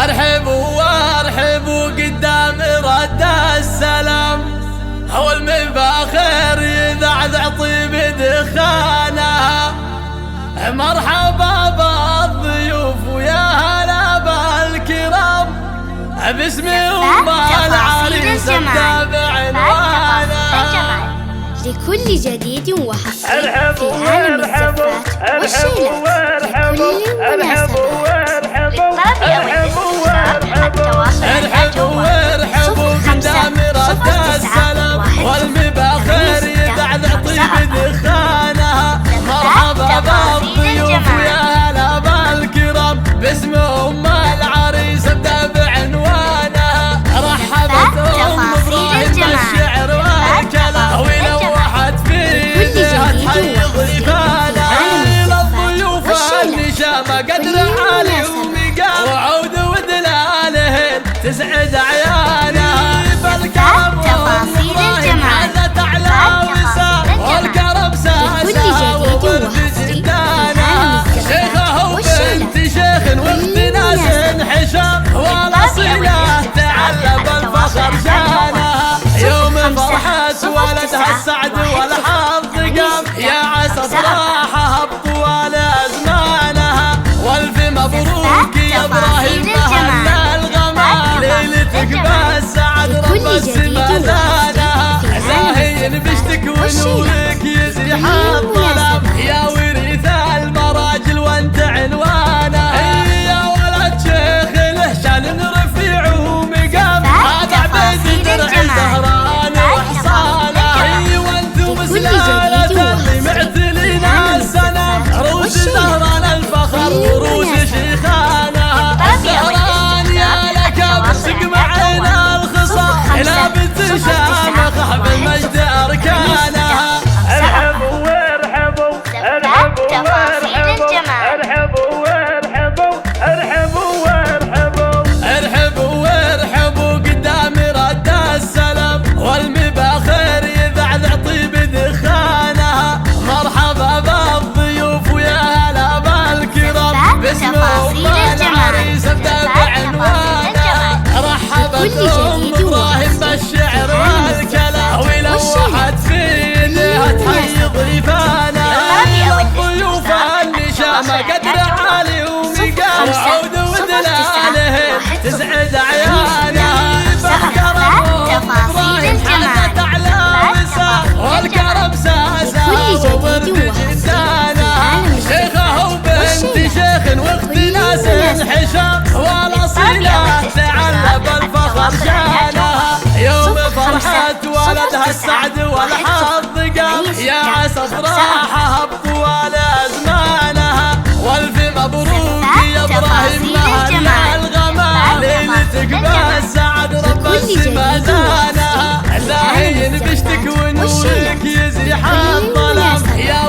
ارحبوا وارحبوا قدام رد السلام، هو المفاخر يذعذع طيب دخانها. مرحبا بالضيوف ويا هلا بالكرام، باسم ام العريس ابدا بعنوانها. لكل جديد وحصري في عالم الزفات والشيلات لكل المناسبات. للطلب أو الاستفسار التواصل ارحبوا وارحبوا قدام رد السلام، والمباخر يذعذع طيب دخانها. مرحبا بالضيوف ويا هلا بالكرام، باسم ام العريس ابدا بعنوانها. رحبت ام ابراهيم بالشعر والكلام، ولوحت فيها تحيي ضيفانها. للضيوف النشامه قدر عالي ومقام، وعود ودلالهن تسعد عيانها. بالكرم ام ابراهيم حازت اعلى وسام، والكرم ساسها وورد جدانها. شيخه وبنت شيخ واخت ناس حشام، والاصيله تعلى بالفخر شانها. يوم فرحت ولدها السعد والحظ قام، يا عسى افراحها بطوال ازمانها. والف مبروك يا ابراهيم مهلا الغمام، ليلتك بالسعد رب السما زانها. زاهين بشتك ونورك يزيح الظلام، يا وريث المراجل وانت عنوانها. يا ولد شيخ له شان رفيع ومقام، هذا عبيد درع زهران وحصانها. وانتم سلالة اللي معتلين السنام، روس زهران الفخر وروس شيخانها. الزهران يا لك برسق معنا الخصام، لا بتشامخ بالمجد اركانها. ارحبوا وارحبوا ارحبوا وارحبوا ارحبوا وارحبوا ارحبوا وارحبوا. ارحبوا وارحبوا قدام رد السلام، والمباخر يذعذع طيب دخانها. مرحبا بالضيوف ويا هلا بالكرام، باسم ام العريس ابدا بعنوانها. رحبت ام ابراهيم بالشعر والكلام، ولوحت في ايديها تحيي ضيفانها. الضيوف النشامه قدر عالي ومقام، وعود ودلالهن تسعد عيانها. بالكرم ام ابراهيم حازت اعلى وسام، والكرم ساسها وورد جدانها. شيخه وبنت شيخ واخت ناس حشام، والاصيله تعلى بالفخر شانها. يوم فرحت ولدها السعد والحظ قام، يا عسى افراحها بطوال ازمانها. والف مبروك يا ابراهيم مهلا الغمام، ليلتك بالسعد رب السما زانها. زاهين بشتك ونورك يزيح الظلام، يا